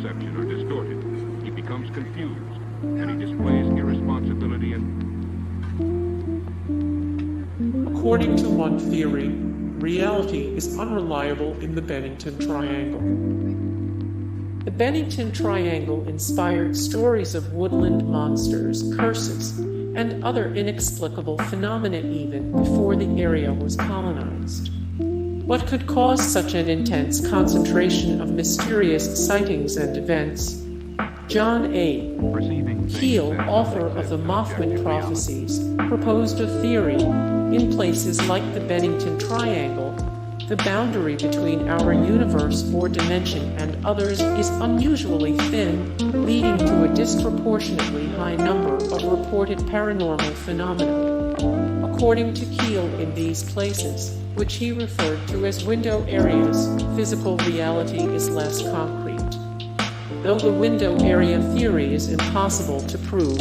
perception are distorted. He becomes confused, and he displays irresponsibility and... According to one theory, reality is unreliable in the Bennington Triangle. The Bennington Triangle inspired stories of woodland monsters, curses, and other inexplicable phenomena even before the area was colonized. What could cause such an intense concentration of mysterious sightings and events? John A. Keel, author of the Mothman Prophecies, proposed a theory: in places like the Bennington Triangle, the boundary between our universe or dimension and others is unusually thin, leading to a disproportionately high number of reported paranormal phenomena. According to Keel, in these places, which he referred to as window areas, physical reality is less concrete. Though the window area theory is impossible to prove,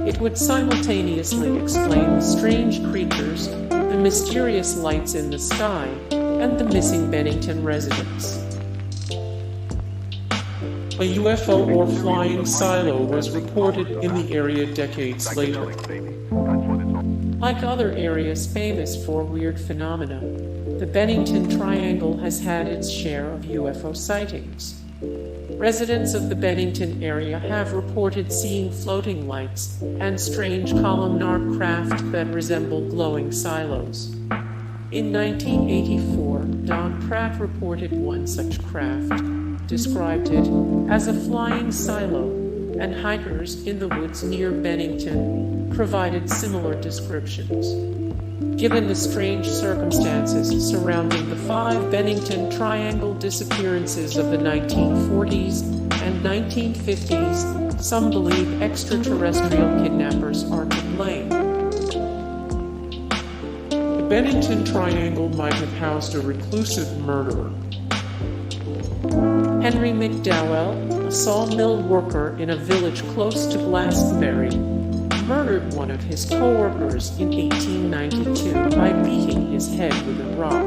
it would simultaneously explain the strange creatures, the mysterious lights in the sky, and the missing Bennington residents. A UFO or flying silo was reported in the area decades later. Like other areas famous for weird phenomena, the Bennington Triangle has had its share of UFO sightings. Residents of the Bennington area have reported seeing floating lights and strange columnar craft that resemble glowing silos. In 1984, Don Pratt reported one such craft, described it as a flying silo, and hikers in the woods near Bennington provided similar descriptions. Given the strange circumstances surrounding the 5 Bennington Triangle disappearances of the 1940s and 1950s, some believe extraterrestrial kidnappers are to blame. The Bennington Triangle might have housed a reclusive murderer. Henry McDowell, a sawmill worker in a village close to Glastenbury, murdered one of his co-workers in 1892 by beating his head with a rock.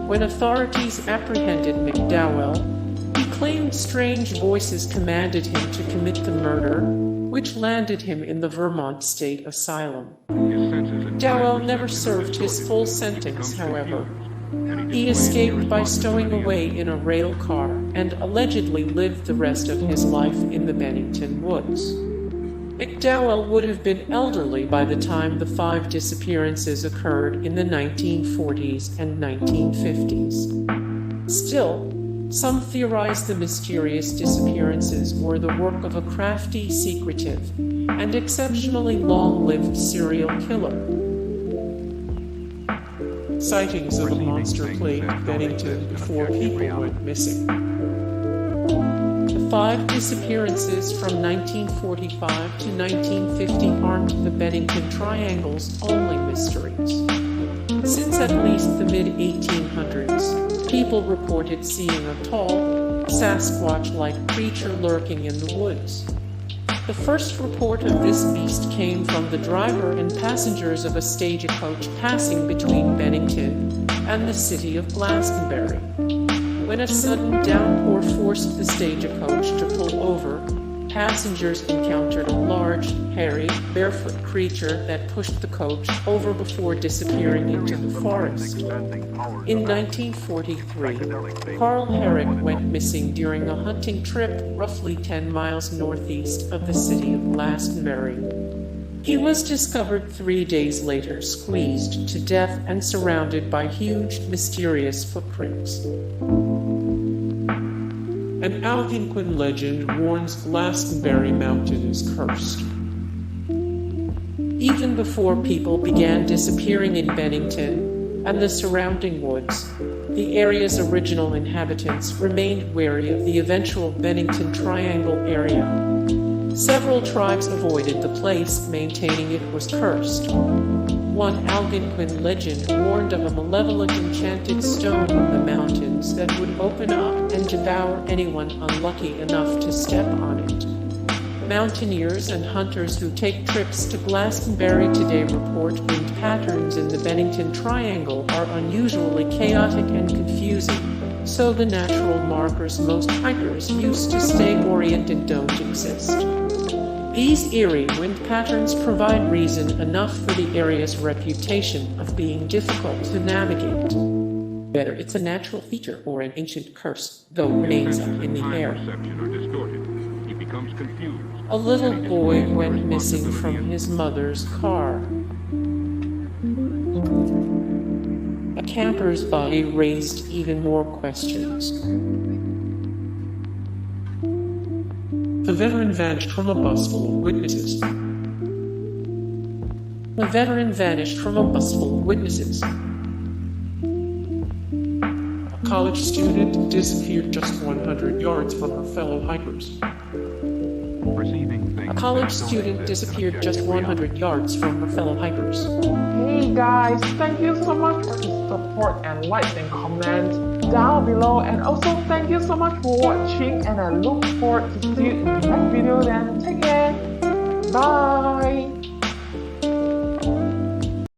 When authorities apprehended McDowell, he claimed strange voices commanded him to commit the murder, which landed him in the Vermont State Asylum. McDowell never served his full sentence, however. He escaped by stowing away in a rail car and allegedly lived the rest of his life in the Bennington woods. McDowell would have been elderly by the time the 5 disappearances occurred in the 1940s and 1950s. Still, some theorize the mysterious disappearances were the work of a crafty, secretive, and exceptionally long-lived serial killer. Sightings of a monster plagued Bennington before people went missing. The 5 disappearances from 1945 to 1950 aren't the Bennington Triangle's only mysteries. Since at least the mid-1800s, people reported seeing a tall, Sasquatch-like creature lurking in the woods. The first report of this beast came from the driver and passengers of a stagecoach passing between Bennington and the city of Glastenbury. When a sudden downpour forced the stagecoach to pull over, passengers encountered a large, hairy, barefoot creature that pushed the coach over before disappearing into the forest. In 1943, Carl Herrick went missing during a hunting trip roughly 10 miles northeast of the city of Glastenbury. He was discovered 3 days later, squeezed to death and surrounded by huge, mysterious footprints. An Algonquin legend warns Glastenbury Mountain is cursed. Even before people began disappearing in Bennington and the surrounding woods, the area's original inhabitants remained wary of the eventual Bennington Triangle area. Several tribes avoided the place, maintaining it was cursed. One Algonquin legend warned of a malevolent enchanted stone in the mountains that would open up and devour anyone unlucky enough to step on it. Mountaineers and hunters who take trips to Glastenbury today report patterns in the Bennington Triangle are unusually chaotic and confusing, so the natural markers most hikers used to stay oriented don't exist. These eerie wind patterns provide reason enough for the area's reputation of being difficult to navigate. Whether it's a natural feature or an ancient curse, though it remains up in the air. Perception are distorted. He becomes confused. A little boy went missing from his mother's car. A camper's body raised even more questions. The veteran vanished from a bus full of witnesses. The veteran vanished from a bus full of witnesses. A college student disappeared just 100 yards from her fellow hikers. Perceiving things A college that don't student exist disappeared just 100 yards from her fellow hikers. Hey guys, thank you so much for the support and likes and comments down below, and also thank you so much for watching, and I look forward to see you in the next video. Then take care, bye.